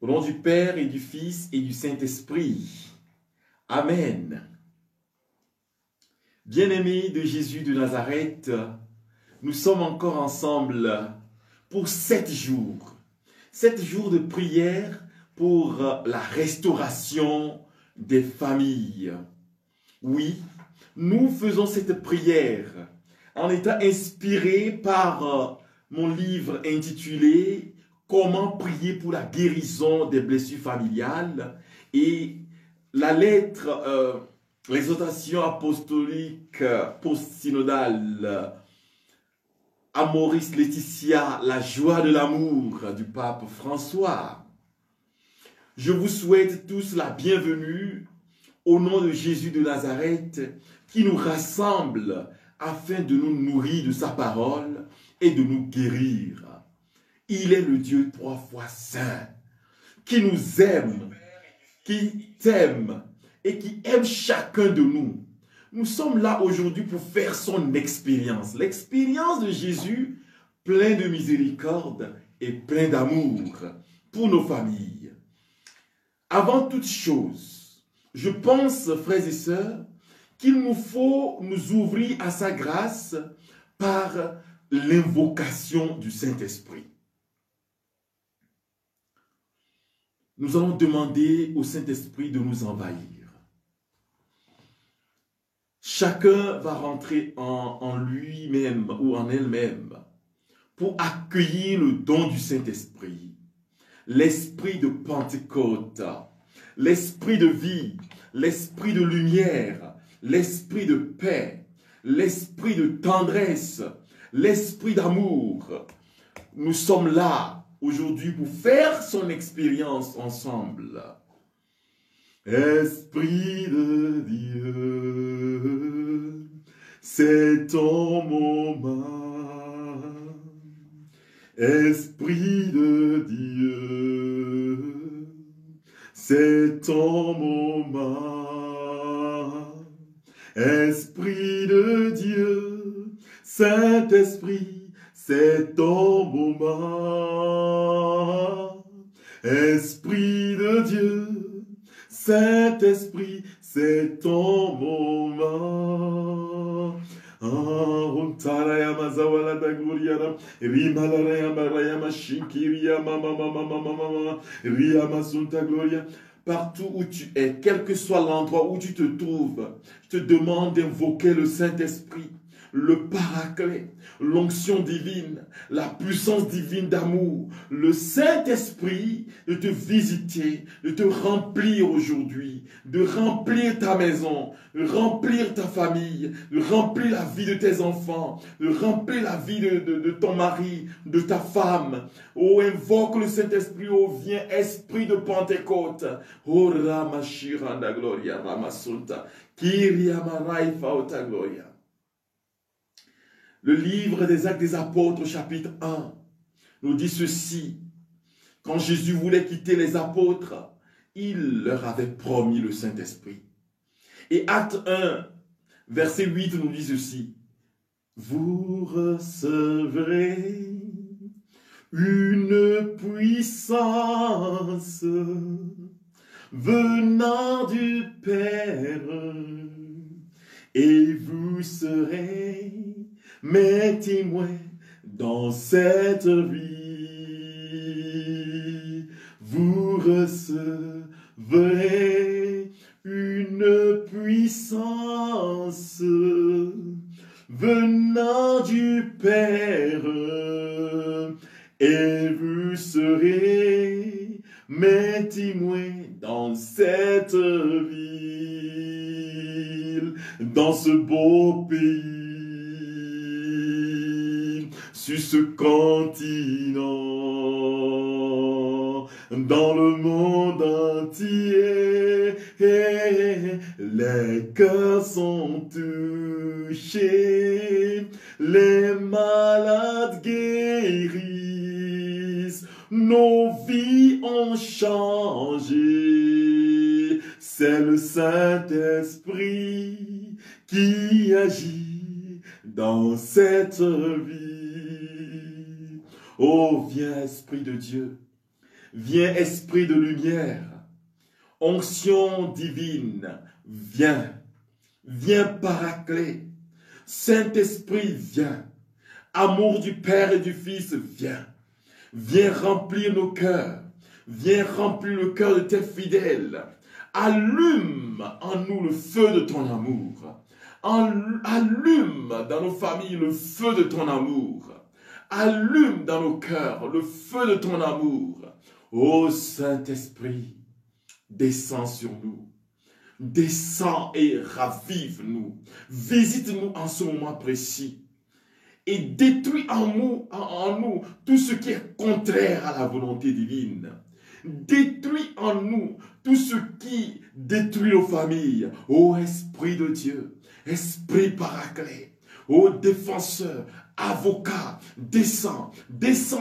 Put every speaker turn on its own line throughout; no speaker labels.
Au nom du Père et du Fils et du Saint-Esprit. Amen. Bien-aimés de Jésus de Nazareth, nous sommes encore ensemble pour 7 jours. 7 jours de prière pour la restauration des familles. Oui, nous faisons cette prière en étant inspirés par mon livre intitulé « Comment prier pour la guérison des blessures familiales » et la lettre, l'exhortation apostolique post-synodale Amoris Laetitia, la joie de l'amour du pape François. Je vous souhaite tous la bienvenue au nom de Jésus de Nazareth qui nous rassemble afin de nous nourrir de sa parole et de nous guérir. Il est le Dieu 3 fois saint qui nous aime, qui t'aime et qui aime chacun de nous. Nous sommes là aujourd'hui pour faire son expérience. L'expérience de Jésus plein de miséricorde et plein d'amour pour nos familles. Avant toute chose, je pense, frères et sœurs, qu'il nous faut nous ouvrir à sa grâce par l'invocation du Saint-Esprit. Nous allons demander au Saint-Esprit de nous envahir. Chacun va rentrer en lui-même ou en elle-même pour accueillir le don du Saint-Esprit, l'esprit de Pentecôte, l'esprit de vie, l'esprit de lumière, l'esprit de paix, l'esprit de tendresse, l'esprit d'amour. Nous sommes là aujourd'hui pour faire son expérience ensemble. Esprit de Dieu, c'est ton moment. Esprit de Dieu, c'est ton moment. Esprit de Dieu, Saint-Esprit, c'est ton moment. Esprit de Dieu, Saint-Esprit, c'est ton moment. Partout où tu es, quel que soit l'endroit où tu te trouves, je te demande d'invoquer le Saint-Esprit, le Paraclet, l'onction divine, la puissance divine d'amour, le Saint-Esprit de te visiter, de te remplir aujourd'hui, de remplir ta maison, de remplir ta famille, de remplir la vie de tes enfants, de remplir la vie de ton mari, de ta femme. Oh, invoque le Saint-Esprit, oh, viens, Esprit de Pentecôte. Oh, Ramashiranda Gloria, Ramasunta, Kyria Maraifa Ota Gloria. Le livre des Actes des Apôtres, chapitre 1, nous dit ceci. Quand Jésus voulait quitter les apôtres, il leur avait promis le Saint-Esprit. Et Acte 1, verset 8 nous dit ceci. Vous recevrez une puissance venant du Père et vous serez mes témoins dans cette vie. Vous recevrez une puissance venant du Père et vous serez mes témoins dans cette ville, dans ce beau pays. Sur ce continent, dans le monde entier, les cœurs sont touchés, les malades guérissent, nos vies ont changé. C'est le Saint-Esprit qui agit dans cette vie. Oh, viens, Esprit de Dieu. Viens esprit de lumière. Onction divine, viens. Viens Paraclet. Saint-Esprit, viens. Amour du Père et du Fils, viens. Viens remplir nos cœurs. Viens remplir le cœur de tes fidèles. Allume en nous le feu de ton amour. Allume dans nos familles le feu de ton amour. Allume dans nos cœurs le feu de ton amour. Ô Saint-Esprit, descends sur nous. Descends et ravive-nous. Visite-nous en ce moment précis. Et détruis en nous tout ce qui est contraire à la volonté divine. Détruis en nous tout ce qui détruit nos familles. Ô Esprit de Dieu, Esprit Paraclet, ô défenseur, avocat, descends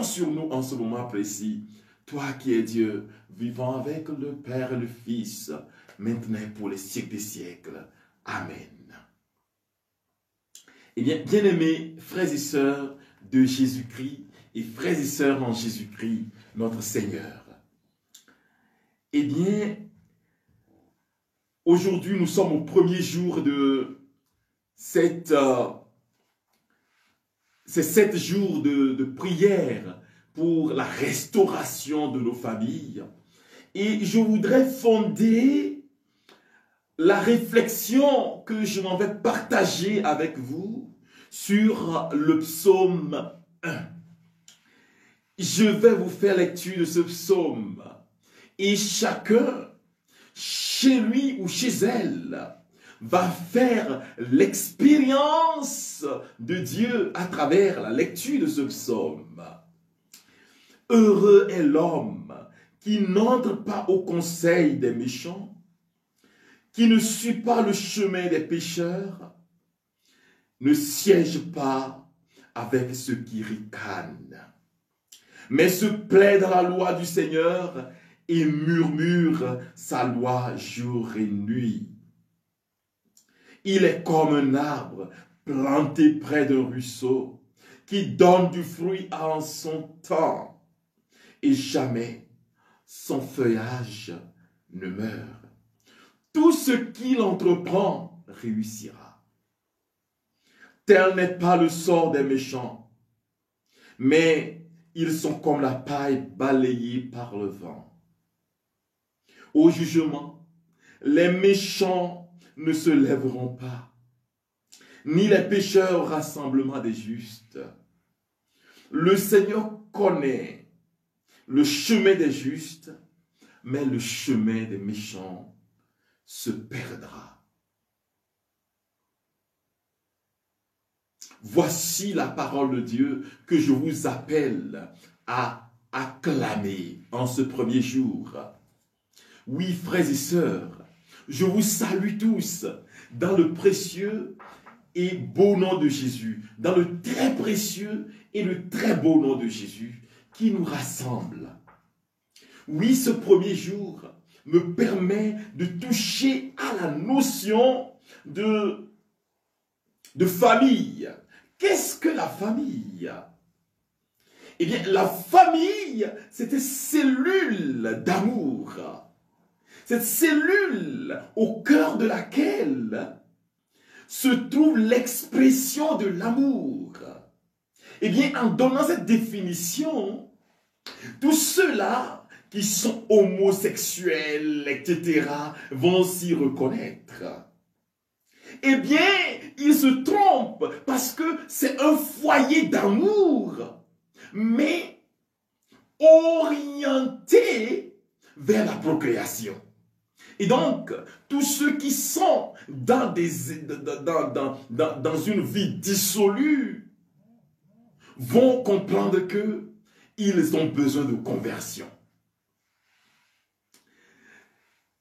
sur nous en ce moment précis. Toi qui es Dieu, vivant avec le Père et le Fils, maintenant pour les siècles des siècles. Amen. Eh bien, bien-aimés frères et sœurs de Jésus-Christ et frères et sœurs en Jésus-Christ, notre Seigneur. Eh bien, aujourd'hui, nous sommes au premier jour de ces 7 jours de prière pour la restauration de nos familles. Et je voudrais fonder la réflexion que je m'en vais partager avec vous sur le psaume 1. Je vais vous faire lecture de ce psaume. Et chacun, chez lui ou chez elle, va faire l'expérience de Dieu à travers la lecture de ce psaume. Heureux est l'homme qui n'entre pas au conseil des méchants, qui ne suit pas le chemin des pécheurs, ne siège pas avec ceux qui ricanent, mais se plaît dans la loi du Seigneur et murmure sa loi jour et nuit. Il est comme un arbre planté près d'un ruisseau qui donne du fruit en son temps et jamais son feuillage ne meurt. Tout ce qu'il entreprend réussira. Tel n'est pas le sort des méchants, mais ils sont comme la paille balayée par le vent. Au jugement, les méchants ne se lèveront pas, ni les pécheurs au rassemblement des justes. Le Seigneur connaît le chemin des justes, mais le chemin des méchants se perdra. Voici la parole de Dieu que je vous appelle à acclamer en ce premier jour. Oui, frères et sœurs, je vous salue tous dans le précieux et beau nom de Jésus, dans le très précieux et le très beau nom de Jésus qui nous rassemble. Oui, ce premier jour me permet de toucher à la notion de famille. Qu'est-ce que la famille? Eh bien, la famille, c'est une cellule d'amour. Cette cellule au cœur de laquelle se trouve l'expression de l'amour. Eh bien, en donnant cette définition, tous ceux-là qui sont homosexuels, etc., vont s'y reconnaître. Eh bien, ils se trompent parce que c'est un foyer d'amour, mais orienté vers la procréation. Et donc, tous ceux qui sont dans une vie dissolue vont comprendre qu'ils ont besoin de conversion.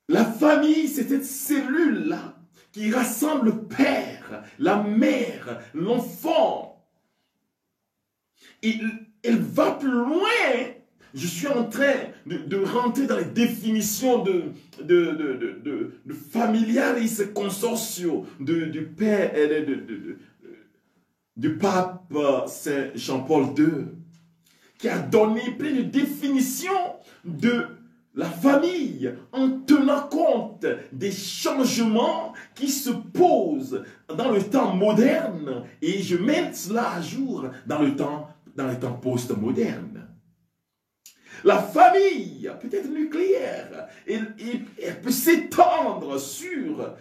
La famille, c'est cette cellule-là qui rassemble le père, la mère, l'enfant. Et elle va plus loin. Je suis en train de rentrer dans les définitions de familiaris consortio du père et du pape Saint Jean-Paul II, qui a donné plein de définitions de la famille en tenant compte des changements qui se posent dans le temps moderne, et je mets cela à jour dans les temps post-modernes. La famille peut être nucléaire, elle peut s'étendre sur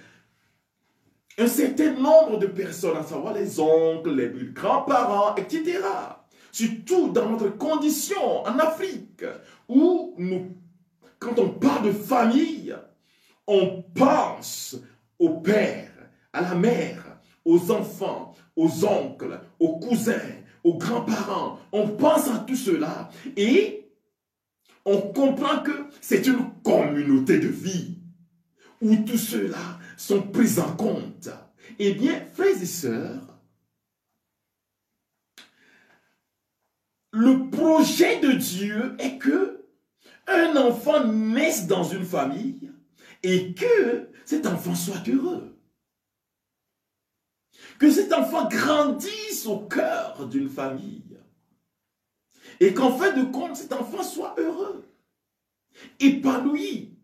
un certain nombre de personnes, à savoir les oncles, les grands-parents, etc. Surtout dans notre condition en Afrique, où quand on parle de famille, on pense au père, à la mère, aux enfants, aux oncles, aux cousins, aux grands-parents. On pense à tout cela et on comprend que c'est une communauté de vie où tous ceux-là sont pris en compte. Eh bien, frères et sœurs, le projet de Dieu est que un enfant naisse dans une famille et que cet enfant soit heureux. Que cet enfant grandisse au cœur d'une famille. Et qu'en fin de compte, cet enfant soit heureux, épanoui.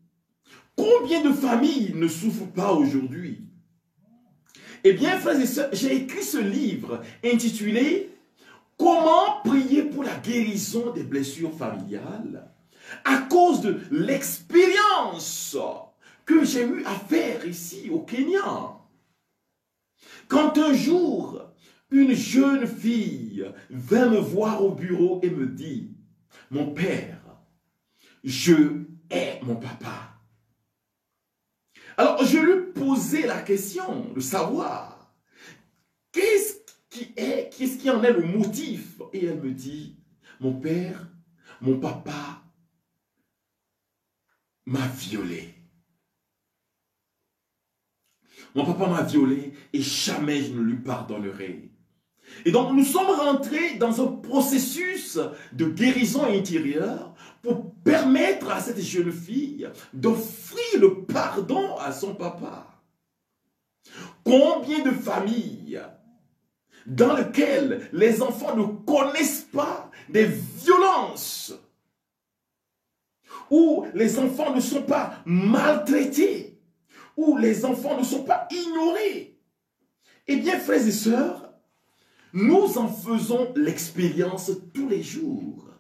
Combien de familles ne souffrent pas aujourd'hui? Eh bien, frères et sœurs, j'ai écrit ce livre intitulé « Comment prier pour la guérison des blessures familiales ?» à cause de l'expérience que j'ai eu à faire ici au Kenya. Quand un jour, une jeune fille vint me voir au bureau et me dit « Mon père, je hais mon papa. » Alors, je lui posais la question de savoir qu'est-ce qui en est le motif. Et elle me dit, mon père, mon papa m'a violé. Mon papa m'a violé et jamais je ne lui pardonnerai. Et donc, nous sommes rentrés dans un processus de guérison intérieure pour permettre à cette jeune fille d'offrir le pardon à son papa. Combien de familles dans lesquelles les enfants ne connaissent pas des violences, où les enfants ne sont pas maltraités, où les enfants ne sont pas ignorés. Eh bien, frères et sœurs, nous en faisons l'expérience tous les jours.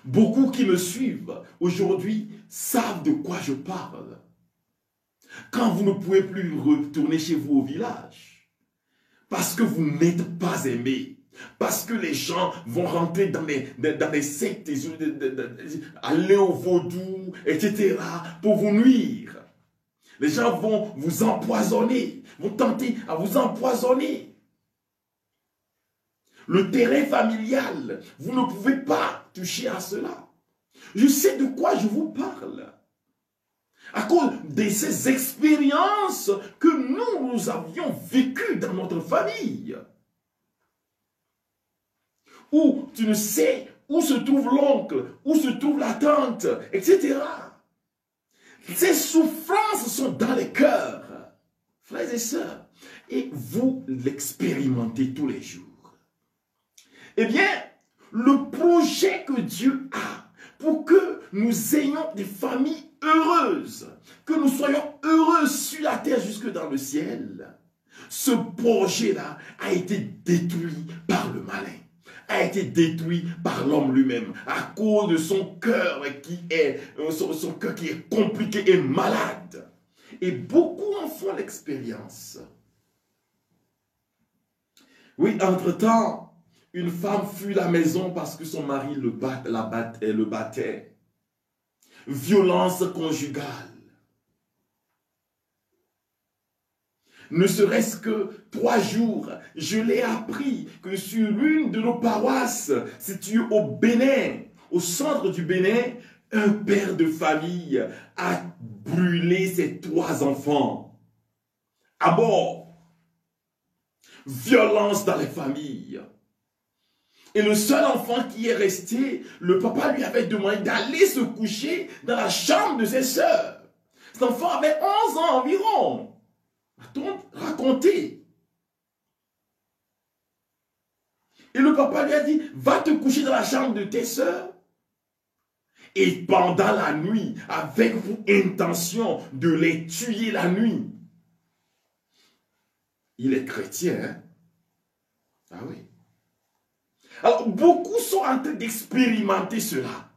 Beaucoup qui me suivent aujourd'hui savent de quoi je parle. Quand vous ne pouvez plus retourner chez vous au village, parce que vous n'êtes pas aimé, parce que les gens vont rentrer dans des sectes, aller au vaudou, etc., pour vous nuire. Les gens vont vous empoisonner, vont tenter à vous empoisonner. Le terrain familial, vous ne pouvez pas toucher à cela. Je sais de quoi je vous parle. À cause de ces expériences que nous avions vécues dans notre famille. Où tu ne sais où se trouve l'oncle, où se trouve la tante, etc. Ces souffrances sont dans les cœurs, frères et sœurs, et vous l'expérimentez tous les jours. Eh bien, le projet que Dieu a pour que nous ayons des familles heureuses, que nous soyons heureux sur la terre jusque dans le ciel, ce projet-là a été détruit par le malin, a été détruit par l'homme lui-même à cause de son cœur qui est compliqué et malade. Et beaucoup en font l'expérience. Oui, entre-temps, une femme fuit la maison parce que son mari le battait. Violence conjugale. Ne serait-ce que 3 jours, je l'ai appris que sur l'une de nos paroisses située au Bénin, au centre du Bénin, un père de famille a brûlé ses 3 enfants à bord. Violence dans les familles. Et le seul enfant qui est resté, le papa lui avait demandé d'aller se coucher dans la chambre de ses sœurs. Cet enfant avait 11 ans environ. A-t-on raconté? Et le papa lui a dit, va te coucher dans la chambre de tes sœurs. Et pendant la nuit, avec intention de les tuer la nuit. Il est chrétien, hein? Ah oui. Alors, beaucoup sont en train d'expérimenter cela.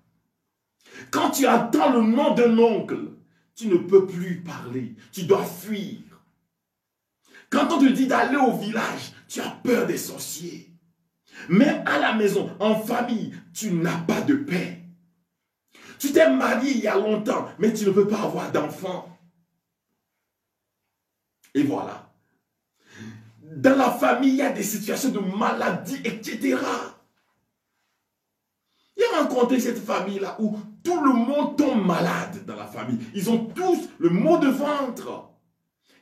Quand tu entends le nom d'un oncle, tu ne peux plus parler. Tu dois fuir. Quand on te dit d'aller au village, tu as peur des sorciers. Même à la maison, en famille, tu n'as pas de paix. Tu t'es marié il y a longtemps, mais tu ne peux pas avoir d'enfant. Et voilà. Dans la famille, il y a des situations de maladie, etc. J'ai rencontré cette famille-là où tout le monde tombe malade dans la famille. Ils ont tous le maux de ventre.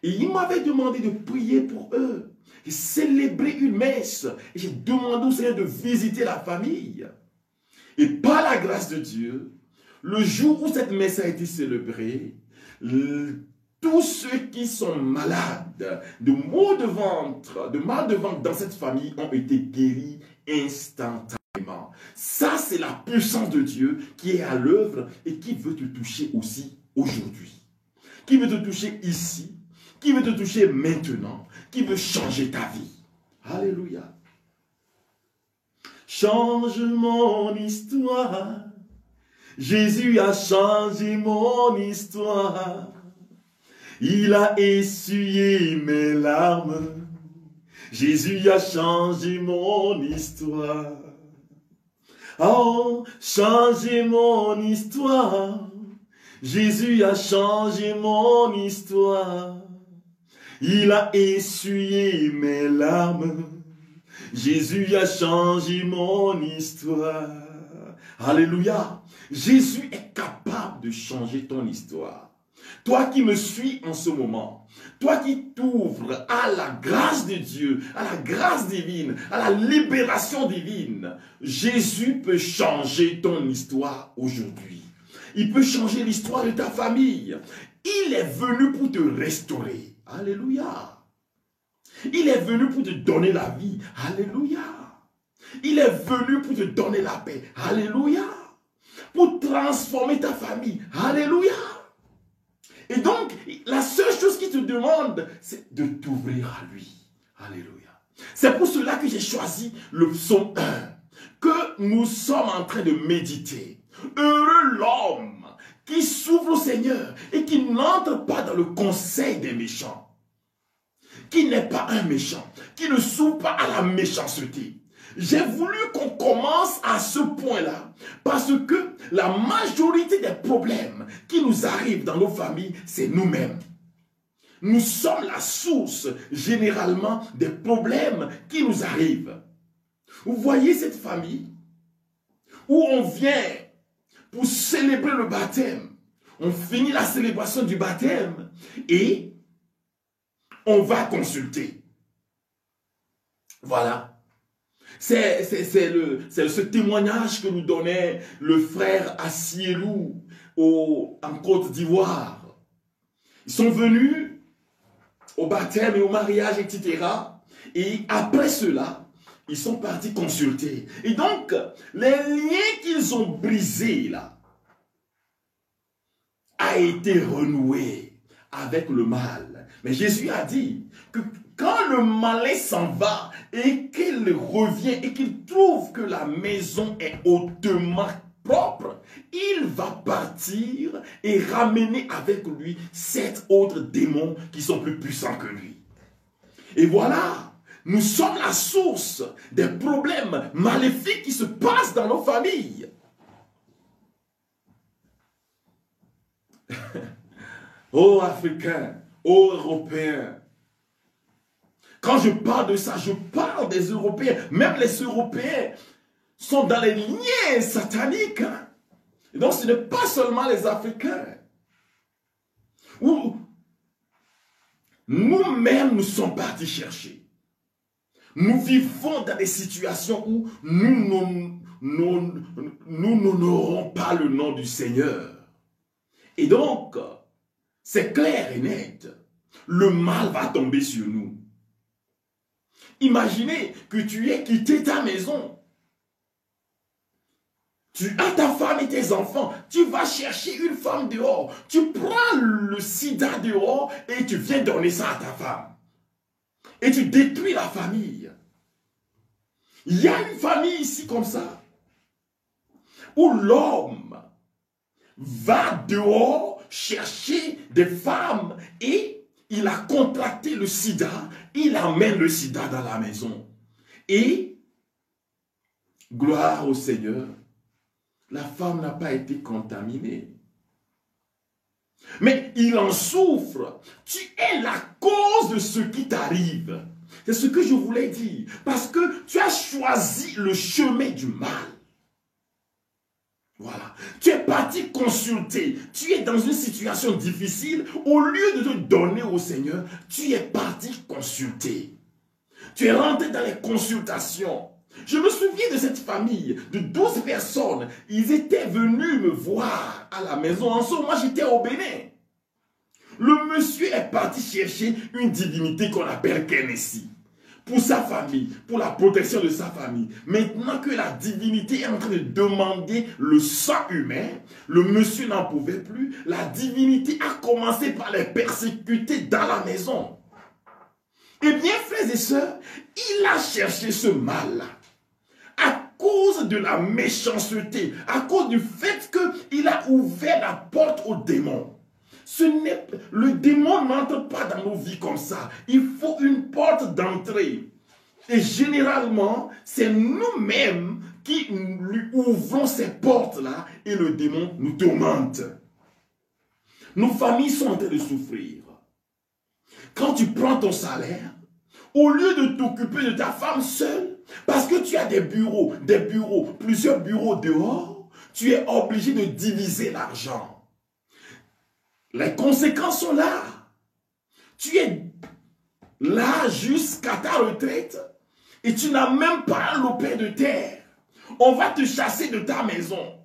Et ils m'avaient demandé de prier pour eux. J'ai célébré une messe. Et j'ai demandé au Seigneur de visiter la famille. Et par la grâce de Dieu, le jour où cette messe a été célébrée, tous ceux qui sont malades de maux de ventre, de mal de ventre dans cette famille ont été guéris instantanément. Ça, c'est la puissance de Dieu qui est à l'œuvre et qui veut te toucher aussi aujourd'hui. Qui veut te toucher ici, qui veut te toucher maintenant, qui veut changer ta vie. Alléluia. Change mon histoire. Jésus a changé mon histoire. Il a essuyé mes larmes. Jésus a changé mon histoire. Oh, changé mon histoire. Jésus a changé mon histoire. Il a essuyé mes larmes. Jésus a changé mon histoire. Alléluia. Jésus est capable de changer ton histoire. Toi qui me suis en ce moment, toi qui t'ouvres à la grâce de Dieu, à la grâce divine, à la libération divine, Jésus peut changer ton histoire aujourd'hui. Il peut changer l'histoire de ta famille. Il est venu pour te restaurer. Alléluia. Il est venu pour te donner la vie. Alléluia. Il est venu pour te donner la paix. Alléluia. Pour transformer ta famille. Alléluia. Et donc, la seule chose qu'il te demande, c'est de t'ouvrir à lui. Alléluia. C'est pour cela que j'ai choisi le psaume 1, que nous sommes en train de méditer. Heureux l'homme qui s'ouvre au Seigneur et qui n'entre pas dans le conseil des méchants. Qui n'est pas un méchant, qui ne s'ouvre pas à la méchanceté. J'ai voulu qu'on commence à ce point-là, parce que la majorité des problèmes qui nous arrivent dans nos familles, c'est nous-mêmes. Nous sommes la source, généralement, des problèmes qui nous arrivent. Vous voyez cette famille où on vient pour célébrer le baptême. On finit la célébration du baptême et on va consulter. Voilà. C'est ce témoignage que nous donnait le frère Assielou en Côte d'Ivoire. Ils sont venus au baptême et au mariage, etc. Et après cela, ils sont partis consulter. Et donc, les liens qu'ils ont brisés là, a été renoué avec le mal. Mais Jésus a dit que quand le malin s'en va et qu'il revient et qu'il trouve que la maison est hautement propre, il va partir et ramener avec lui 7 autres démons qui sont plus puissants que lui. Et voilà, nous sommes la source des problèmes maléfiques qui se passent dans nos familles. Ô Africains, ô Européens, quand je parle de ça, je parle des Européens. Même les Européens sont dans les liens sataniques. Hein? Et donc ce n'est pas seulement les Africains. Où nous-mêmes nous sommes partis chercher. Nous vivons dans des situations où nous n'honorons pas le nom du Seigneur. Et donc, c'est clair et net. Le mal va tomber sur nous. Imaginez que tu aies quitté ta maison. Tu as ta femme et tes enfants. Tu vas chercher une femme dehors. Tu prends le sida dehors et tu viens donner ça à ta femme. Et tu détruis la famille. Il y a une famille ici comme ça, où l'homme va dehors chercher des femmes et il a contracté le sida, il amène le sida dans la maison. Et, gloire au Seigneur, la femme n'a pas été contaminée. Mais il en souffre. Tu es la cause de ce qui t'arrive. C'est ce que je voulais dire. Parce que tu as choisi le chemin du mal. Voilà. Tu es parti consulter. Tu es dans une situation difficile. Au lieu de te donner au Seigneur, tu es parti consulter. Tu es rentré dans les consultations. Je me souviens de cette famille de 12 personnes. Ils étaient venus me voir à la maison. En ce moment, j'étais au Bénin. Le monsieur est parti chercher une divinité qu'on appelle Kenessi pour sa famille, pour la protection de sa famille. Maintenant que la divinité est en train de demander le sang humain, le monsieur n'en pouvait plus. La divinité a commencé par les persécuter dans la maison. Eh bien, frères et sœurs, il a cherché ce mal-là. À cause de la méchanceté, à cause du fait qu'il a ouvert la porte aux démons. Le démon n'entre pas dans nos vies comme ça. Il faut une porte d'entrée. Et généralement, c'est nous-mêmes qui lui ouvrons ces portes-là et le démon nous tourmente. Nos familles sont en train de souffrir. Quand tu prends ton salaire, au lieu de t'occuper de ta femme seule, parce que tu as des bureaux, plusieurs bureaux dehors, tu es obligé de diviser l'argent. Les conséquences sont là. Tu es là jusqu'à ta retraite et tu n'as même pas un lopin de terre. On va te chasser de ta maison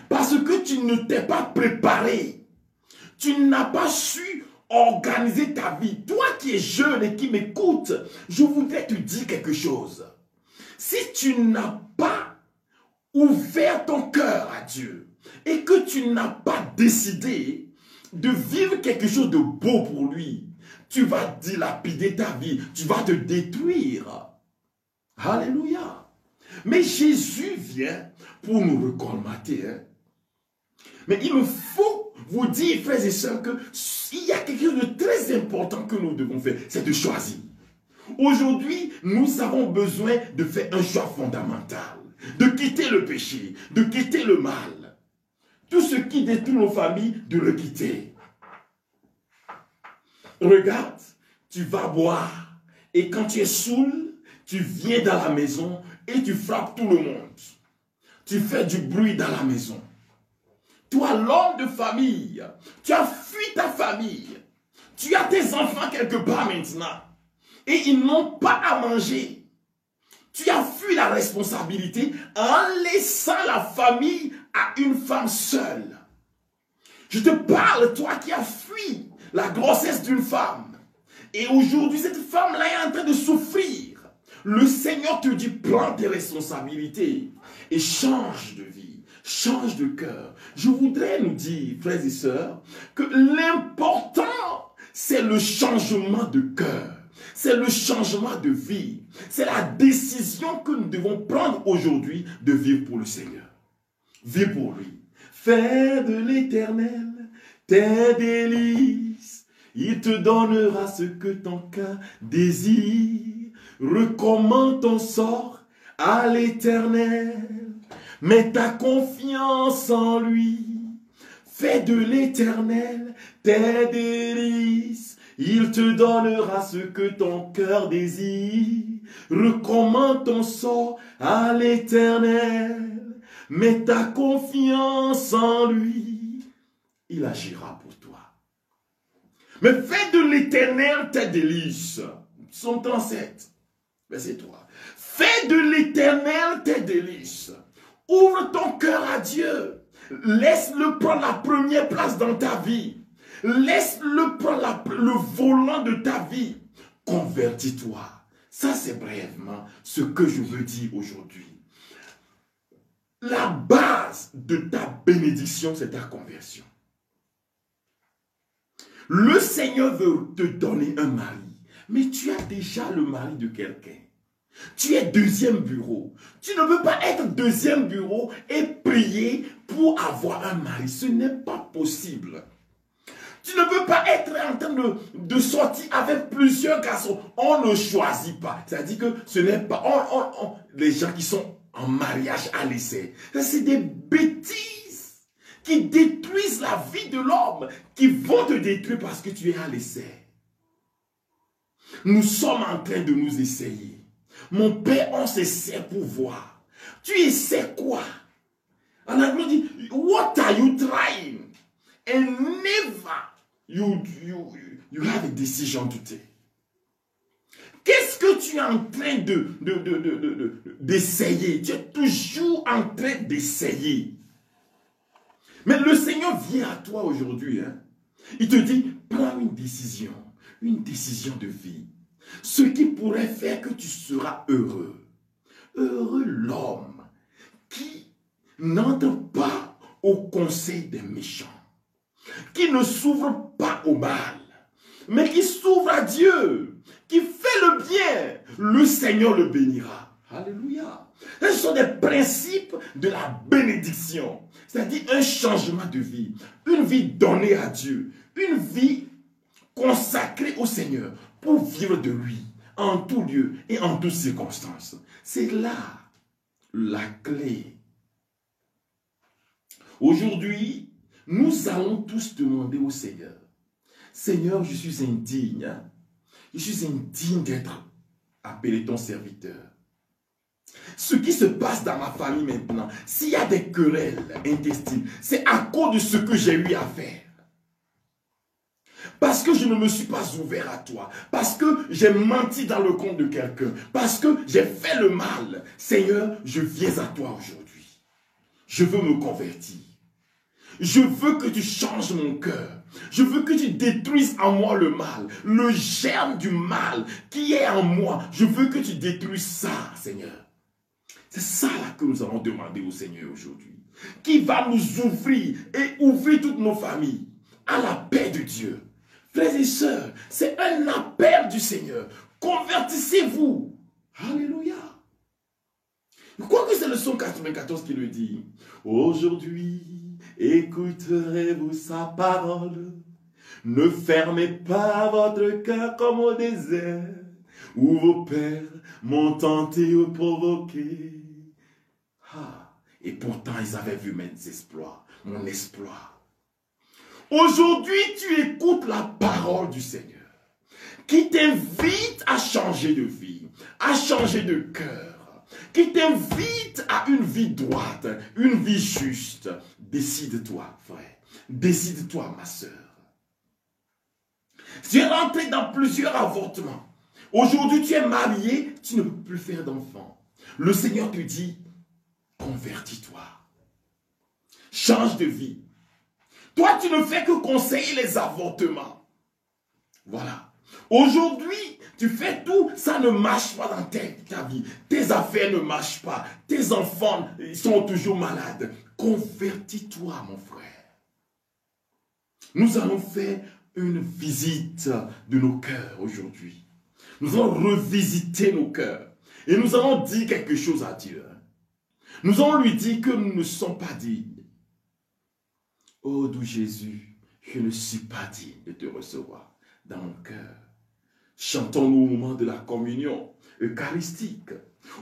parce que tu ne t'es pas préparé. Tu n'as pas su organiser ta vie. Toi qui es jeune et qui m'écoutes, je voudrais te dire quelque chose. Si tu n'as pas ouvert ton cœur à Dieu et que tu n'as pas décidé de vivre quelque chose de beau pour lui, tu vas dilapider ta vie, tu vas te détruire. Alléluia. Mais Jésus vient pour nous recolmater. Hein? Mais il me faut vous dire, frères et sœurs, qu'il y a quelque chose de très important que nous devons faire, c'est de choisir. Aujourd'hui, nous avons besoin de faire un choix fondamental, de quitter le péché, de quitter le mal. Tout ce qui détruit nos familles, de le quitter. Regarde, tu vas boire et quand tu es saoul, tu viens dans la maison et tu frappes tout le monde. Tu fais du bruit dans la maison. Toi, l'homme de famille, tu as fui ta famille. Tu as tes enfants quelque part maintenant et ils n'ont pas à manger. Tu as fui la responsabilité en laissant la famille à une femme seule. Je te parle, toi qui as fui la grossesse d'une femme. Et aujourd'hui, cette femme-là est en train de souffrir. Le Seigneur te dit, prends tes responsabilités et change de vie, change de cœur. Je voudrais nous dire, frères et sœurs, que l'important, c'est le changement de cœur. C'est le changement de vie. C'est la décision que nous devons prendre aujourd'hui de vivre pour le Seigneur. Vivre pour lui. Fais de l'Éternel tes délices. Il te donnera ce que ton cœur désire. Recommande ton sort à l'Éternel. Mets ta confiance en lui. Fais de l'Éternel tes délices. Il te donnera ce que ton cœur désire. Recommande ton sort à l'Éternel. Mets ta confiance en lui. Il agira pour toi. Mais fais de l'Éternel tes délices. Psaume 37, verset 3. Fais de l'Éternel tes délices. Ouvre ton cœur à Dieu. Laisse-le prendre la première place dans ta vie. Laisse-le prendre le volant de ta vie. Convertis-toi. Ça, c'est brièvement ce que je veux dire aujourd'hui. La base de ta bénédiction, c'est ta conversion. Le Seigneur veut te donner un mari, mais tu as déjà le mari de quelqu'un. Tu es deuxième bureau. Tu ne peux pas être deuxième bureau et prier pour avoir un mari. Ce n'est pas possible. Tu ne peux pas être en train de sortir avec plusieurs garçons. On ne choisit pas. C'est-à-dire que ce n'est pas... les gens qui sont en mariage à l'essai, c'est des bêtises qui détruisent la vie de l'homme, qui vont te détruire parce que tu es à l'essai. Nous sommes en train de nous essayer. Mon père, on s'essaie pour voir. Tu essaies quoi? En anglais, on dit, what are you trying? And never you have a decision to take. Qu'est-ce que tu es en train d'essayer? Tu es toujours en train d'essayer. Mais le Seigneur vient à toi aujourd'hui. Hein? Il te dit, prends une décision de vie. Ce qui pourrait faire que tu seras heureux. Heureux l'homme qui n'entre pas au conseil des méchants, qui ne s'ouvre pas au mal, mais qui s'ouvre à Dieu, qui fait le bien. Le Seigneur le bénira. Alléluia. Ce sont des principes de la bénédiction, c'est-à-dire un changement de vie, une vie donnée à Dieu, une vie consacrée au Seigneur pour vivre de lui en tout lieu et en toutes circonstances. C'est là la clé. Aujourd'hui, nous allons tous demander au Seigneur, Seigneur, je suis indigne. Je suis indigne d'être appelé ton serviteur. Ce qui se passe dans ma famille maintenant, s'il y a des querelles intestines, c'est à cause de ce que j'ai eu à faire. Parce que je ne me suis pas ouvert à toi. Parce que j'ai menti dans le compte de quelqu'un. Parce que j'ai fait le mal. Seigneur, je viens à toi aujourd'hui. Je veux me convertir. Je veux que tu changes mon cœur. Je veux que tu détruises en moi le mal. Le germe du mal qui est en moi. Je veux que tu détruises ça, Seigneur. C'est ça là que nous allons demander au Seigneur aujourd'hui. Qui va nous ouvrir et ouvrir toutes nos familles à la paix de Dieu. Frères et sœurs, c'est un appel du Seigneur. Convertissez-vous. Alléluia. Je crois que c'est le psaume 94 qui le dit. Aujourd'hui, écouterez-vous sa parole. Ne fermez pas votre cœur comme au désert, où vos pères m'ont tenté ou provoqué. Et pourtant, ils avaient vu mes exploits, mon exploit. Aujourd'hui, tu écoutes la parole du Seigneur qui t'invite à changer de vie, à changer de cœur, qui t'invite à une vie droite, une vie juste. Décide-toi, frère. Décide-toi, ma soeur. Tu es rentré dans plusieurs avortements. Aujourd'hui, tu es marié, tu ne peux plus faire d'enfant. Le Seigneur te dit, convertis-toi. Change de vie. Toi, tu ne fais que conseiller les avortements. Voilà. Aujourd'hui, tu fais tout, ça ne marche pas dans ta vie. Tes affaires ne marchent pas. Tes enfants ils sont toujours malades. Convertis-toi, mon frère. Nous allons faire une visite de nos cœurs aujourd'hui. Nous allons revisiter nos cœurs. Et nous allons dire quelque chose à Dieu. Nous allons lui dire que nous ne sommes pas dignes. Oh, doux Jésus, je ne suis pas digne de te recevoir dans mon cœur. Chantons-nous au moment de la communion eucharistique.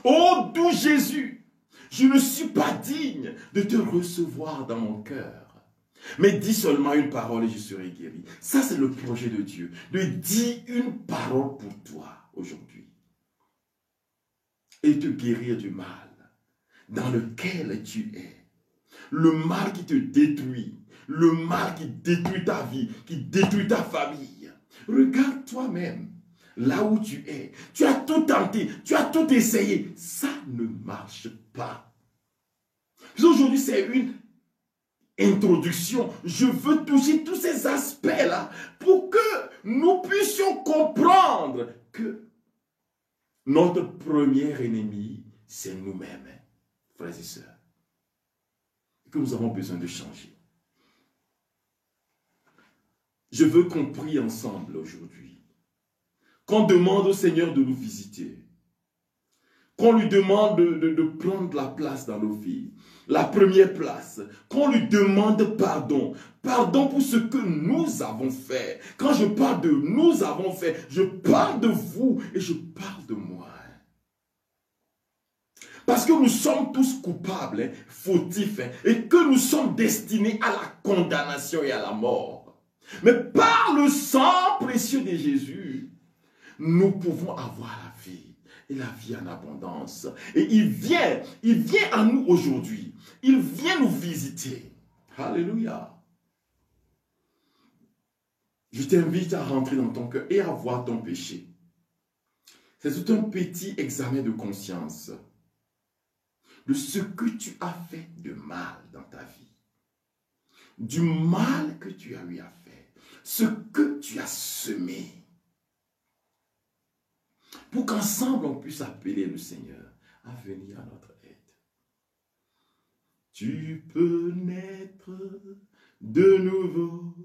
Oh, doux Jésus, je ne suis pas digne de te recevoir dans mon cœur. Mais dis seulement une parole et je serai guéri. Ça, c'est le projet de Dieu. De dire une parole pour toi aujourd'hui. Et te guérir du mal dans lequel tu es. Le mal qui te détruit. Le mal qui détruit ta vie, qui détruit ta famille. Regarde toi-même, là où tu es. Tu as tout tenté, tu as tout essayé. Ça ne marche pas. Aujourd'hui, c'est une introduction. Je veux toucher tous ces aspects-là pour que nous puissions comprendre que Notre premier ennemi, c'est nous-mêmes, frères et sœurs, que nous avons besoin de changer. Je veux qu'on prie ensemble aujourd'hui, qu'on demande au Seigneur de nous visiter, qu'on lui demande de prendre la place dans nos vies, la première place, qu'on lui demande pardon, pardon pour ce que nous avons fait. Quand je parle de nous avons fait, je parle de vous et je parle de moi. Parce que nous sommes tous coupables, fautifs, et que nous sommes destinés à la condamnation et à la mort. Mais par le sang précieux de Jésus, nous pouvons avoir la vie, et la vie en abondance. Et il vient à nous aujourd'hui. Il vient nous visiter. Alléluia. Je t'invite à rentrer dans ton cœur et à voir ton péché. C'est tout un petit examen de conscience de ce que tu as fait de mal dans ta vie. Du mal que tu as eu à faire. Ce que tu as semé. Pour qu'ensemble on puisse appeler le Seigneur à venir à notre aide. Tu peux naître de nouveau.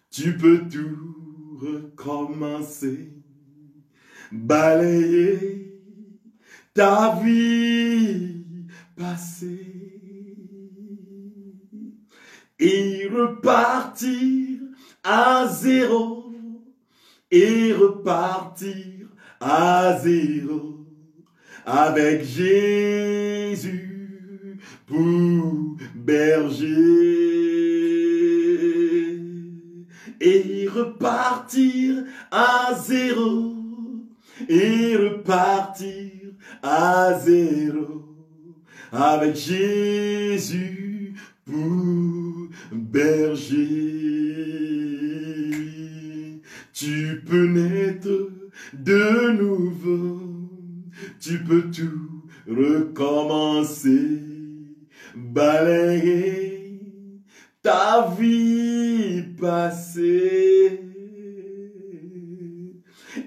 Tu peux tout recommencer. Balayer ta vie passée et repartir à zéro et repartir à zéro avec Jésus pour berger et repartir à zéro et repartir à zéro avec Jésus pour berger. Tu peux naître de nouveau, tu peux tout recommencer, balayer ta vie passée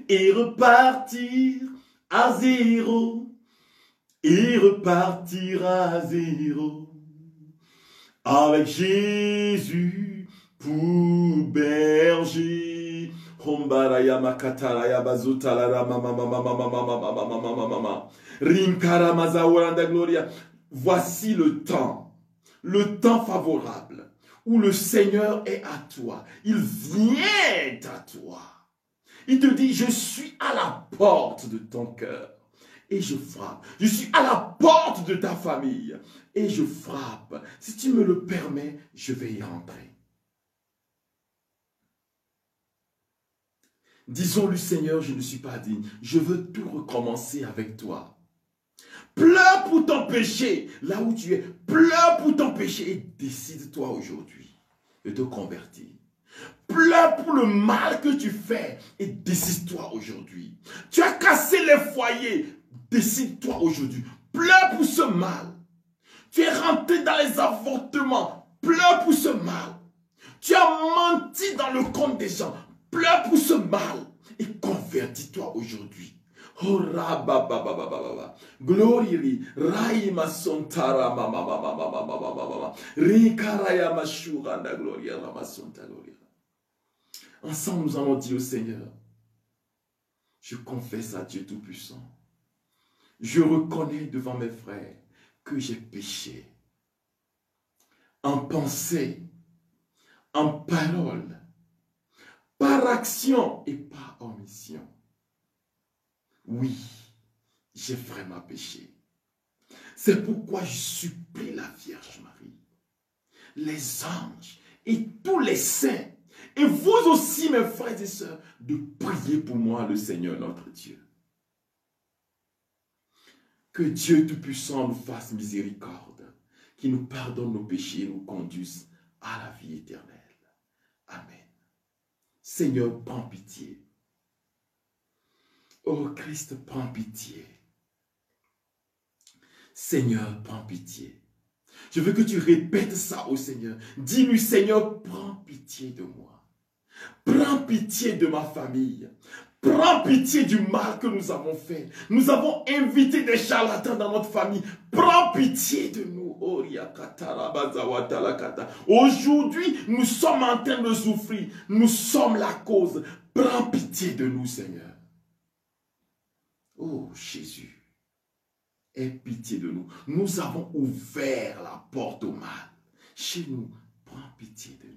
et repartir à zéro, et repartir à zéro, avec Jésus pour berger. Voici le temps favorable, où le Seigneur est à toi. Il vient à toi. Il te dit, je suis à la porte de ton cœur et je frappe. Je suis à la porte de ta famille et je frappe. Si tu me le permets, je vais y rentrer. Disons-lui, Seigneur, je ne suis pas digne. Je veux tout recommencer avec toi. Pleure pour ton péché, là où tu es. Pleure pour ton péché et décide-toi aujourd'hui de te convertir. Pleure pour le mal que tu fais et décide-toi aujourd'hui. Tu as cassé les foyers, décide-toi aujourd'hui. Pleure pour ce mal. Tu es rentré dans les avortements, pleure pour ce mal. Tu as menti dans le compte des gens, pleure pour ce mal et convertis-toi aujourd'hui. Oh rababababababa. Glory raima sontara mama mama mama mama mama. Rikaraya mashuranda gloria rama sonta gloria. Ensemble, nous allons dire au Seigneur, je confesse à Dieu Tout-Puissant, je reconnais devant mes frères que j'ai péché, en pensée, en parole, par action et par omission. Oui, j'ai vraiment péché. C'est pourquoi je supplie la Vierge Marie, les anges et tous les saints, et vous aussi, mes frères et sœurs, de prier pour moi, le Seigneur notre Dieu. Que Dieu Tout-Puissant nous fasse miséricorde, qu'il nous pardonne nos péchés et nous conduise à la vie éternelle. Amen. Seigneur, prends pitié. Oh Christ, prends pitié. Seigneur, prends pitié. Je veux que tu répètes ça au Seigneur. Dis-lui, Seigneur, prends pitié de moi. Prends pitié de ma famille. Prends pitié du mal que nous avons fait. Nous avons invité des charlatans dans notre famille. Prends pitié de nous. Aujourd'hui, nous sommes en train de souffrir. Nous sommes la cause. Prends pitié de nous, Seigneur. Oh Jésus, aie pitié de nous. Nous avons ouvert la porte au mal. Chez nous, prends pitié de nous.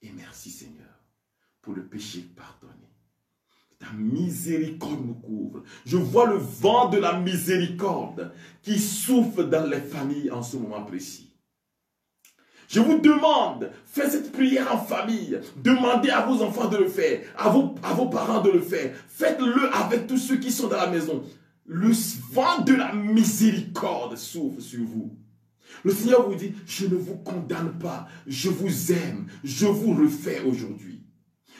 Et merci Seigneur pour le péché pardonné. Ta miséricorde nous couvre. Je vois le vent de la miséricorde qui souffle dans les familles en ce moment précis. Je vous demande, faites cette prière en famille. Demandez à vos enfants de le faire, à vos parents de le faire. Faites-le avec tous ceux qui sont dans la maison. Le vent de la miséricorde souffle sur vous. Le Seigneur vous dit, je ne vous condamne pas, je vous aime, je vous refais aujourd'hui.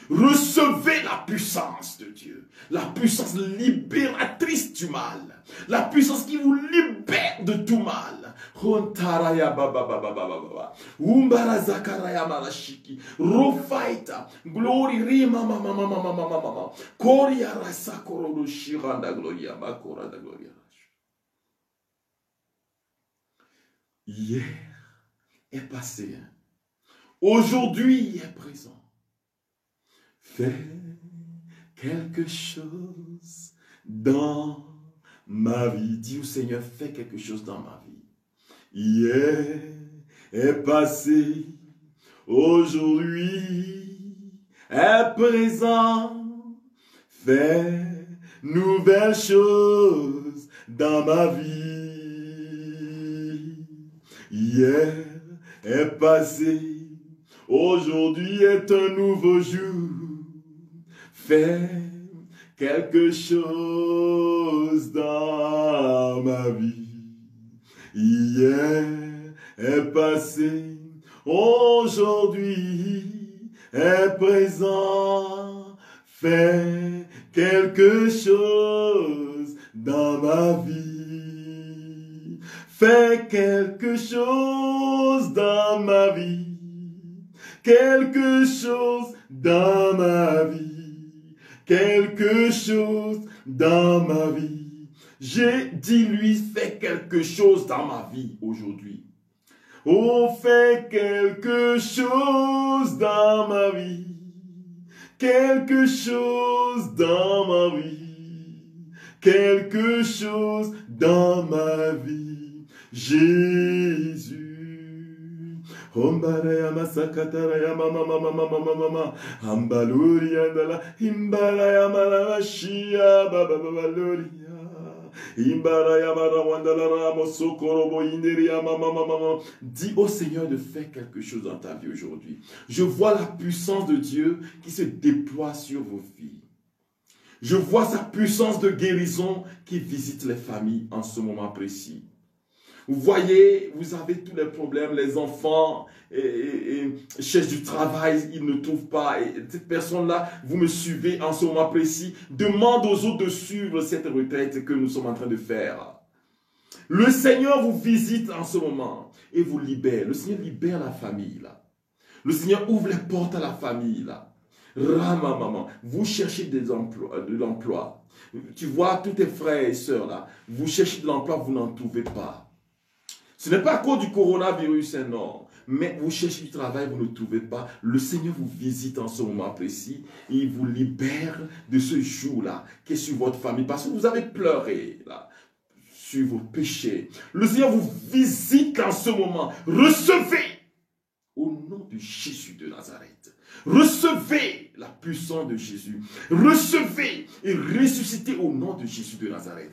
Recevez la puissance de Dieu, la puissance libératrice du mal, la puissance qui vous libère de tout mal. Glory rima mama mama mama mama. Koria rasa korodo shiranda gloria makora da gloria. Hier est passé. Aujourd'hui est présent. Fais quelque chose dans ma vie. Dis au Seigneur, fais quelque chose dans ma vie. Hier est passé. Aujourd'hui est présent. Fais nouvelles choses dans ma vie. Hier est passé, aujourd'hui est un nouveau jour. Fais quelque chose dans ma vie. Hier est passé, aujourd'hui est présent. Fais quelque chose dans ma vie. Fais quelque chose dans ma vie, quelque chose dans ma vie, quelque chose dans ma vie. J'ai dit lui, fais quelque chose dans ma vie aujourd'hui. Oh, fais quelque chose dans ma vie, quelque chose dans ma vie, quelque chose dans ma vie. Jésus. Ombaraya masakatara mama mama mama mama ambaluri andala imbaraya mala shia baba baba loria imbaraya mara wandala ramo sokorobo inderia mama mama. Dis au Seigneur de faire quelque chose dans ta vie aujourd'hui. Je vois la puissance de Dieu qui se déploie sur vos vies. Je vois sa puissance de guérison qui visite les familles en ce moment précis. Vous voyez, vous avez tous les problèmes, les enfants cherchent du travail, ils ne trouvent pas. Et cette personne-là, vous me suivez en ce moment précis, demande aux autres de suivre cette retraite que nous sommes en train de faire. Le Seigneur vous visite en ce moment et vous libère. Le Seigneur libère la famille là. Le Seigneur ouvre les portes à la famille là. Rama maman, vous cherchez de l'emploi. Tu vois tous tes frères et sœurs là, vous cherchez de l'emploi, vous n'en trouvez pas. Ce n'est pas à cause du coronavirus, non. Mais vous cherchez du travail, vous ne trouvez pas. Le Seigneur vous visite en ce moment précis et il vous libère de ce jour-là qui est sur votre famille. Parce que vous avez pleuré là, sur vos péchés. Le Seigneur vous visite en ce moment. Recevez au nom de Jésus de Nazareth. Recevez la puissance de Jésus. Recevez et ressuscitez au nom de Jésus de Nazareth.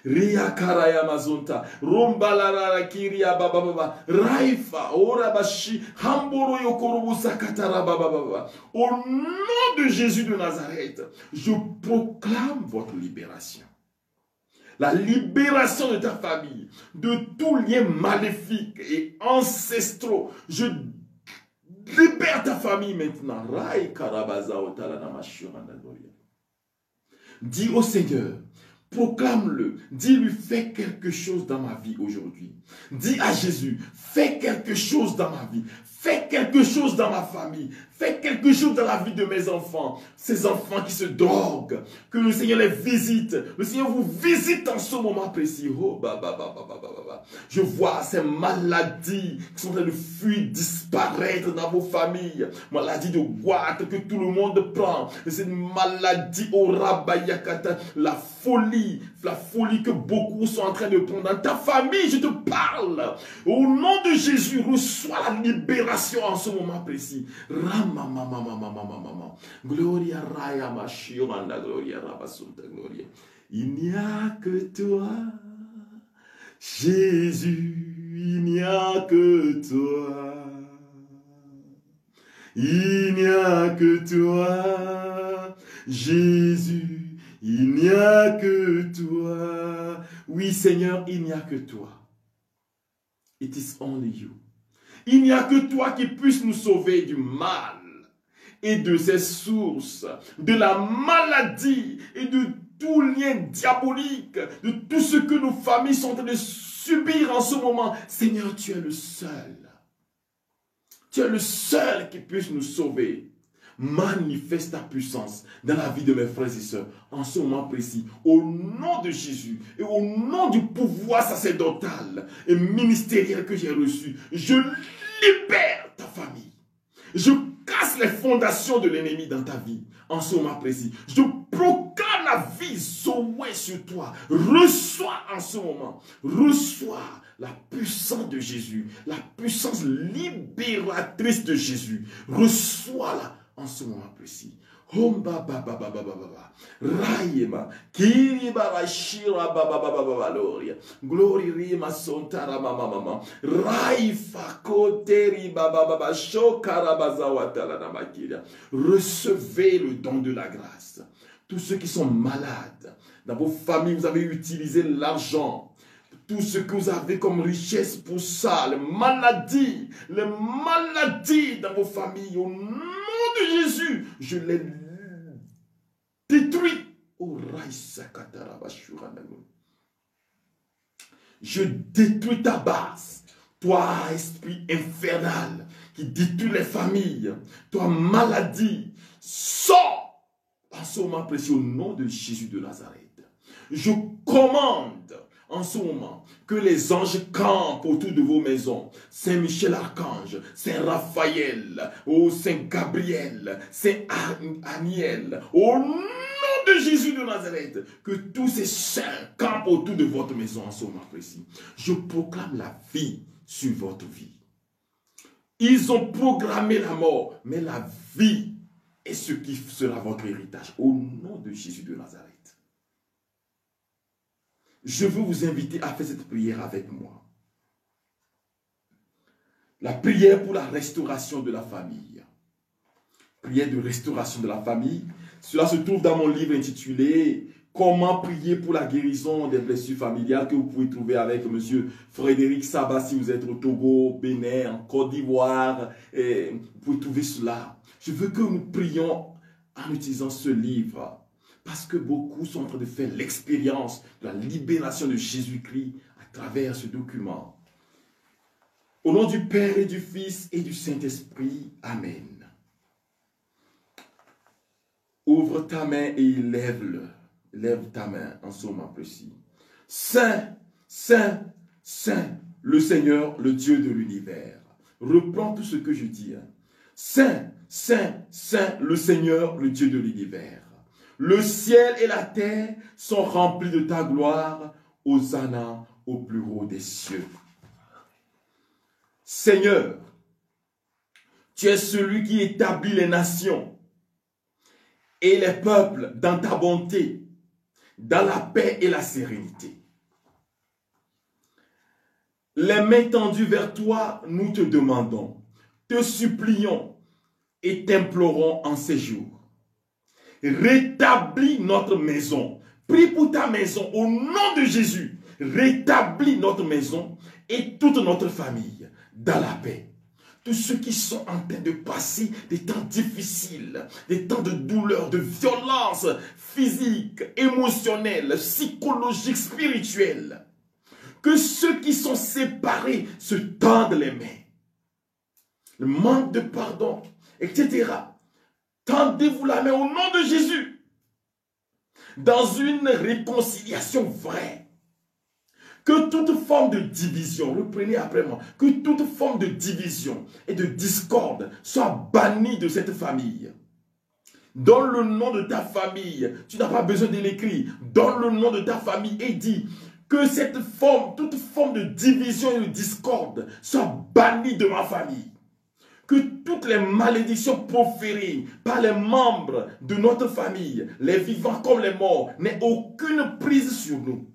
Ria karaya mazonta. Romba la la kiria baba baba. Raifa orabashi hamboro yokorobu sakatara baba baba. Au nom de Jésus de Nazareth, je proclame votre libération. La libération de ta famille, de tout lien maléfique et ancestraux. Je libère ta famille maintenant. Dis au Seigneur, Proclame-le. Dis-lui, fais quelque chose dans ma vie aujourd'hui. Dis à Jésus, fais quelque chose dans ma vie. Fais quelque chose dans ma famille. Fais quelque chose dans la vie de mes enfants. Ces enfants qui se droguent. Que le Seigneur les visite. Le Seigneur vous visite en ce moment précis. Oh, je vois ces maladies qui sont en train de fuir, disparaître dans vos familles. Maladie de goitre que tout le monde prend. C'est une maladie au rabayakata. La folie que beaucoup sont en train de prendre dans ta famille. Je te parle. Au nom de Jésus, reçois la libération en ce moment précis. Gloria Raya Mashiranda Gloria Rabasunta Gloria. Il n'y a que toi, Jésus, il n'y a que toi. Il n'y a que toi, Jésus, il n'y a que toi. Oui, Seigneur, il n'y a que toi. It is only you. Il n'y a que toi qui puisse nous sauver du mal et de ses sources, de la maladie et de tout lien diabolique, de tout ce que nos familles sont en train de subir en ce moment. Seigneur, tu es le seul. Tu es le seul qui puisse nous sauver. Manifeste ta puissance dans la vie de mes frères et sœurs en ce moment précis, au nom de Jésus et au nom du pouvoir sacerdotal et ministériel que j'ai reçu. Je libère ta famille. Je casse les fondations de l'ennemi dans ta vie en ce moment précis. Je proclame la vie Zoé sur toi. Reçois en ce moment. Reçois la puissance de Jésus, la puissance libératrice de Jésus. Reçois-la en ce moment précis. Homba baba baba baba Raima Kiriba Rashira baba baba baba Gloria Glory Rima Sontara mama mama Raifa Koteri baba baba Shokara Bazawatala Namakiria. Recevez le don de la grâce. Tous ceux qui sont malades, dans vos familles, vous avez utilisé l'argent. Tout ce que vous avez comme richesse pour ça, les maladies dans vos familles, au nom de Jésus, je les détruis. Je détruis ta base, toi esprit infernal qui détruit les familles, toi maladie, sors en ce moment précieux au nom de Jésus de Nazareth. Je commande en ce moment, que les anges campent autour de vos maisons. Saint Michel Archange, Saint Raphaël, Saint Gabriel, Saint Aniel, au nom de Jésus de Nazareth, que tous ces saints campent autour de votre maison en ce moment précis. Je proclame la vie sur votre vie. Ils ont programmé la mort, mais la vie est ce qui sera votre héritage. Au nom de Jésus de Nazareth. Je veux vous inviter à faire cette prière avec moi. La prière pour la restauration de la famille. Prière de restauration de la famille. Cela se trouve dans mon livre intitulé « Comment prier pour la guérison des blessures familiales » que vous pouvez trouver avec M. Frédéric Sabat si vous êtes au Togo, Bénin, en Côte d'Ivoire. Vous pouvez trouver cela. Je veux que nous prions en utilisant ce livre. Parce que beaucoup sont en train de faire l'expérience de la libération de Jésus-Christ à travers ce document. Au nom du Père et du Fils et du Saint-Esprit. Amen. Ouvre ta main et lève-le. Lève ta main en ce moment précis. Saint, Saint, Saint, le Seigneur, le Dieu de l'univers. Reprends tout ce que je dis. Saint, Saint, Saint, le Seigneur, le Dieu de l'univers. Le ciel et la terre sont remplis de ta gloire. Hosanna au plus haut des cieux. Seigneur, tu es celui qui établit les nations et les peuples dans ta bonté, dans la paix et la sérénité. Les mains tendues vers toi, nous te demandons, te supplions et t'implorons en ces jours. Rétablis notre maison. Prie pour ta maison au nom de Jésus. Rétablis notre maison et toute notre famille dans la paix. tous ceux qui sont en train de passer des temps difficiles, des temps de douleur, de violence physique, émotionnelle, psychologique, spirituelle. Que ceux qui sont séparés se tendent les mains. Le manque de pardon, etc. Tendez-vous la main au nom de Jésus. Dans une réconciliation vraie. Que toute forme de division, reprenez après moi, que toute forme de division et de discorde soit bannie de cette famille. Donne le nom de ta famille. Tu n'as pas besoin de l'écrire. Donne le nom de ta famille et dis que cette forme, toute forme de division et de discorde soit bannie de ma famille. Que toutes les malédictions proférées par les membres de notre famille, les vivants comme les morts, n'aient aucune prise sur nous.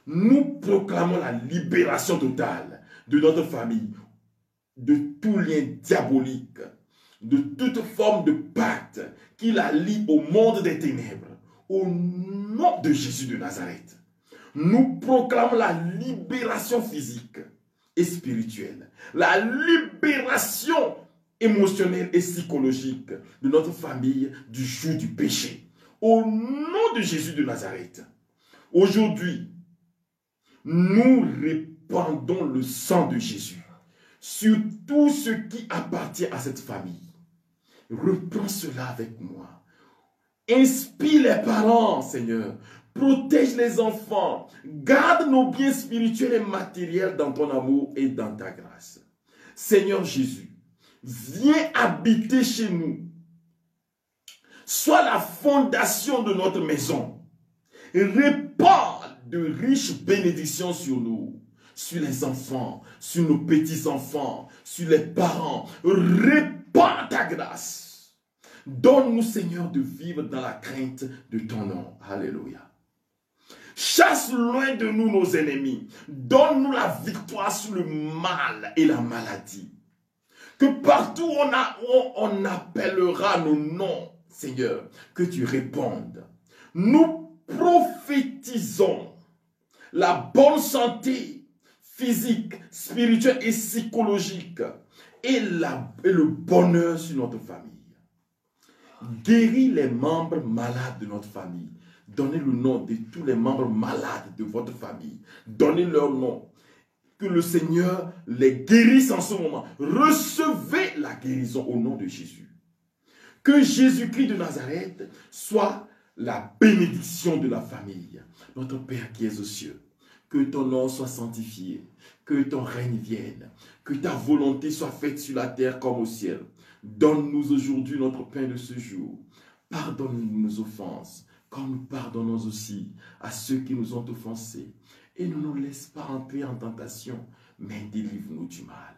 Nous proclamons la libération totale de notre famille, de tout lien diabolique, de toute forme de pacte qui la lie au monde des ténèbres. Au nom de Jésus de Nazareth, nous proclamons la libération physique et spirituelle, la libération émotionnelle et psychologique de notre famille du joug du péché. Au nom de Jésus de Nazareth, aujourd'hui, nous répandons le sang de Jésus sur tout ce qui appartient à cette famille. Reprends cela avec moi. Inspire les parents, Seigneur. Protège les enfants. Garde nos biens spirituels et matériels dans ton amour et dans ta grâce. Seigneur Jésus, viens habiter chez nous. Sois la fondation de notre maison. Répands de riches bénédictions sur nous, sur les enfants, sur nos petits-enfants, sur les parents. Répands ta grâce. Donne-nous, Seigneur, de vivre dans la crainte de ton nom. Alléluia. Chasse loin de nous nos ennemis. Donne-nous la victoire sur le mal et la maladie. Que partout où on appellera nos noms, Seigneur, que tu répondes. Nous prophétisons la bonne santé physique, spirituelle et psychologique et le bonheur sur notre famille. Guéris les membres malades de notre famille. Donnez le nom de tous les membres malades de votre famille. Donnez leur nom. Que le Seigneur les guérisse en ce moment. Recevez la guérison au nom de Jésus. Que Jésus-Christ de Nazareth soit la bénédiction de la famille. Notre Père qui es aux cieux, que ton nom soit sanctifié, que ton règne vienne, que ta volonté soit faite sur la terre comme au ciel. Donne-nous aujourd'hui notre pain de ce jour. Pardonne-nous nos offenses, comme nous pardonnons aussi à ceux qui nous ont offensés. Et ne nous laisse pas entrer en tentation, mais délivre-nous du mal.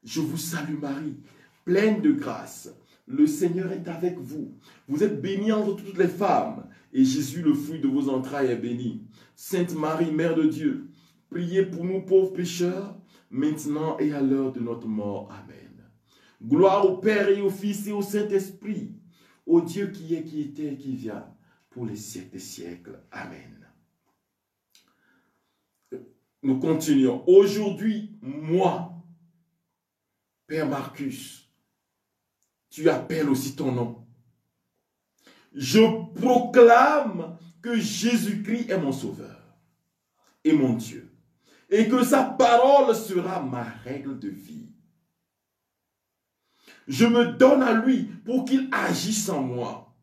Je vous salue Marie, pleine de grâce. Le Seigneur est avec vous. Vous êtes bénie entre toutes les femmes, et Jésus, le fruit de vos entrailles, est béni. Sainte Marie, Mère de Dieu, priez pour nous pauvres pécheurs, maintenant et à l'heure de notre mort. Amen. Gloire au Père et au Fils et au Saint-Esprit, au Dieu qui est, qui était et qui vient, pour les siècles des siècles. Amen. Nous continuons. Aujourd'hui, moi, Père Marcus, tu appelles aussi ton nom. Je proclame que Jésus-Christ est mon Sauveur et mon Dieu, et que sa parole sera ma règle de vie. Je me donne à lui pour qu'il agisse en moi,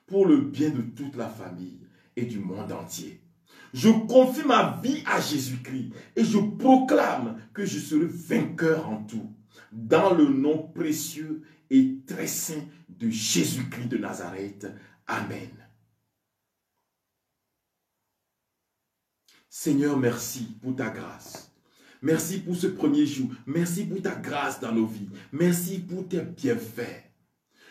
pour le bien de toute la famille et du monde entier. Je confie ma vie à Jésus-Christ et je proclame que je serai vainqueur en tout, dans le nom précieux et très saint de Jésus-Christ de Nazareth. Amen. Seigneur, merci pour ta grâce. Merci pour ce premier jour. Merci pour ta grâce dans nos vies. Merci pour tes bienfaits.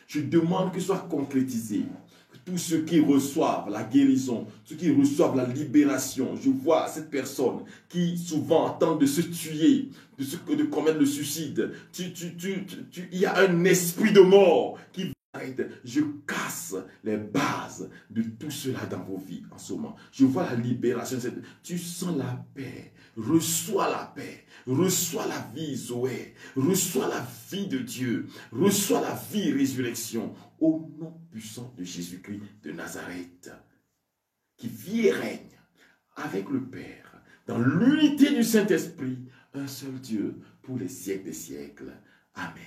Je demande que soit concrétisé. Que tous ceux qui reçoivent la guérison, ceux qui reçoivent la libération, je vois cette personne qui souvent tente de se tuer, de commettre le suicide. Il y a un esprit de mort qui va Nazareth, je casse les bases de tout cela dans vos vies en ce moment. Je vois la libération. Tu sens la paix. Reçois la paix. Reçois la vie, Zoé. Reçois la vie de Dieu. Reçois la vie et résurrection. Au nom puissant de Jésus-Christ de Nazareth, qui vit et règne avec le Père, dans l'unité du Saint-Esprit, un seul Dieu, pour les siècles des siècles. Amen.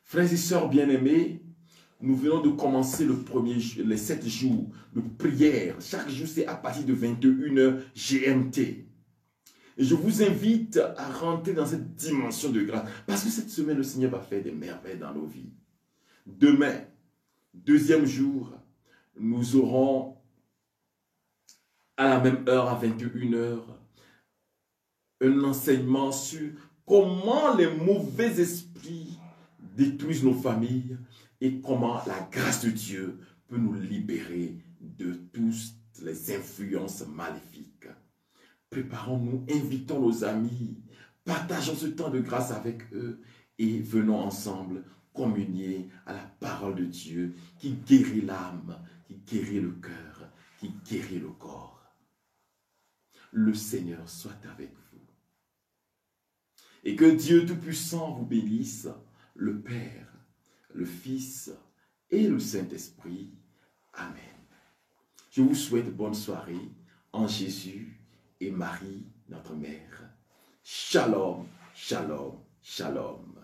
Frères et sœurs bien-aimés, nous venons de commencer les 7 jours de prière. Chaque jour, c'est à partir de 21h GMT. Et je vous invite à rentrer dans cette dimension de grâce. Parce que cette semaine, le Seigneur va faire des merveilles dans nos vies. Demain, deuxième jour, nous aurons à la même heure, à 21h, un enseignement sur comment les mauvais esprits détruisent nos familles et comment la grâce de Dieu peut nous libérer de toutes les influences maléfiques. Préparons-nous, invitons nos amis, partageons ce temps de grâce avec eux et venons ensemble communier à la parole de Dieu qui guérit l'âme, qui guérit le cœur, qui guérit le corps. Le Seigneur soit avec vous. Et que Dieu Tout-Puissant vous bénisse, le Père, le Fils et le Saint-Esprit. Amen. Je vous souhaite bonne soirée en Jésus et Marie, notre Mère. Shalom, shalom, shalom.